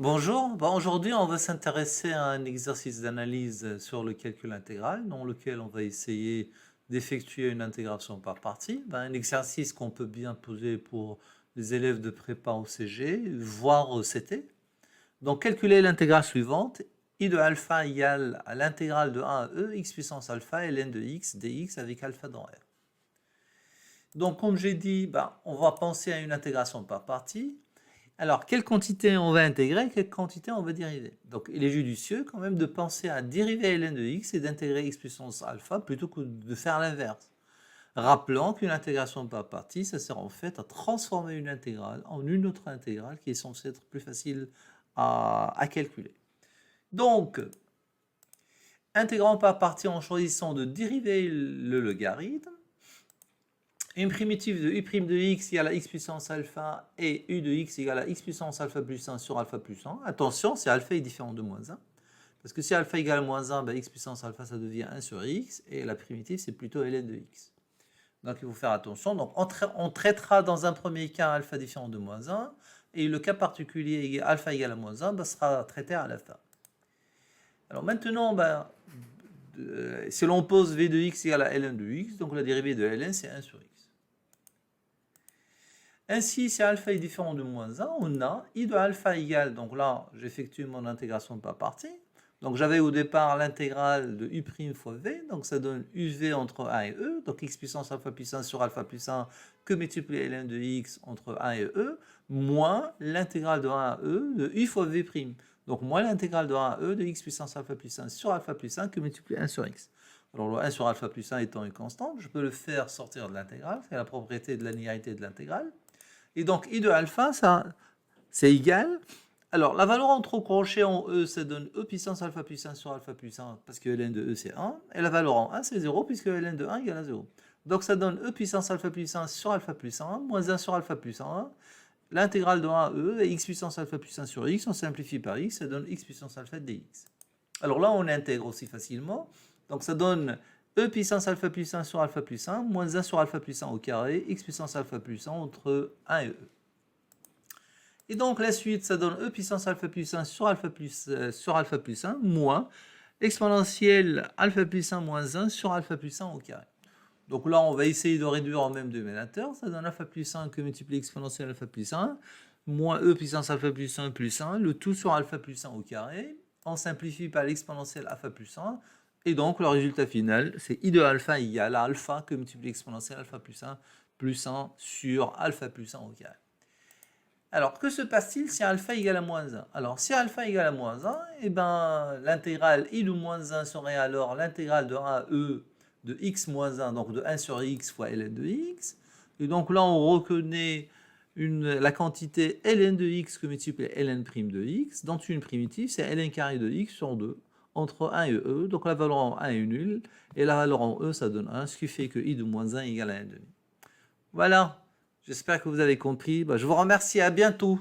Bonjour, aujourd'hui on va s'intéresser à un exercice d'analyse sur le calcul intégral dans lequel on va essayer d'effectuer une intégration par partie. Un exercice qu'on peut bien poser pour les élèves de prépa au CG, voire au CT. Donc calculer l'intégrale suivante, i de alpha égale à l'intégrale de 1 à e, x puissance alpha ln de x dx avec alpha dans R. Donc comme j'ai dit, on va penser à une intégration par partie. Alors, quelle quantité on va intégrer, quelle quantité on va dériver. Donc, il est judicieux quand même de penser à dériver ln de x et d'intégrer x puissance alpha plutôt que de faire l'inverse. Rappelons qu'une intégration par partie, ça sert en fait à transformer une intégrale en une autre intégrale qui est censée être plus facile à calculer. Donc, intégrant par partie en choisissant de dériver le logarithme, une primitive de u' de x égale à x puissance alpha et u de x égale à x puissance alpha plus 1 sur alpha plus 1. Attention, si alpha est différent de moins 1. Parce que si alpha égale à moins 1, x puissance alpha, ça devient 1 sur x. Et la primitive, c'est plutôt ln de x. Donc, il faut faire attention. Donc, on traitera dans un premier cas alpha différent de moins 1. Et le cas particulier, alpha égale à moins 1, sera traité à la fin. Alors maintenant, si l'on pose v de x égale à ln de x, donc la dérivée de ln, c'est 1 sur x. Ainsi, si alpha est différent de moins 1, on a i de alpha égale, donc là, j'effectue mon intégration par partie. Donc j'avais au départ l'intégrale de u' fois v, donc ça donne uv entre 1 et e, donc x puissance alpha plus 1 sur alpha plus 1 que multiplié ln de x entre 1 et e, moins l'intégrale de 1 à e de u fois v'. Donc moins l'intégrale de 1 à e de x puissance alpha plus 1 sur alpha plus 1 que multiplié 1 sur x. Alors le 1 sur alpha plus 1 étant une constante, je peux le faire sortir de l'intégrale, c'est la propriété de la linéarité de l'intégrale. Et donc, i de alpha, ça, c'est égal. Alors, la valeur entre crochet en e, ça donne e puissance alpha plus 1 sur alpha plus 1, parce que ln de e, c'est 1. Et la valeur en 1, c'est 0, puisque ln de 1 égale à 0. Donc, ça donne e puissance alpha plus 1 sur alpha plus 1, moins 1 sur alpha plus 1. L'intégrale de 1 à e, et x puissance alpha plus 1 sur x, on simplifie par x, ça donne x puissance alpha dx. Alors là, on intègre aussi facilement. Donc, ça donne e puissance alpha plus 1 sur alpha plus 1, moins 1 sur alpha plus 1 au carré, x puissance alpha plus 1 entre 1 et e. Et donc la suite, ça donne e puissance alpha plus 1 sur alpha plus 1, moins exponentielle alpha plus 1 moins 1 sur alpha plus 1 au carré. Donc là, on va essayer de réduire en même dénominateur. Ça donne alpha plus 1 que multiplié exponentielle alpha plus 1, moins e puissance alpha plus 1 plus 1, le tout sur alpha plus 1 au carré. On simplifie par l'exponentielle alpha plus 1. Et donc, le résultat final, c'est i de alpha égale à alpha que multiplié exponentielle alpha plus 1 sur alpha plus 1 au carré. Alors, que se passe-t-il si alpha égale à moins 1? Alors, si alpha égale à moins 1, l'intégrale i de moins 1 serait alors l'intégrale de 1 à e de x moins 1, donc de 1 sur x fois ln de x. Et donc là, on reconnaît la quantité ln de x que multiplie ln' de x. Dans une primitive, c'est ln carré de x sur 2 entre 1 et e. Donc la valeur en 1 est nulle. Et la valeur en e, ça donne 1, ce qui fait que i de moins 1 égale à 1,5. Voilà. J'espère que vous avez compris. Je vous remercie. À bientôt.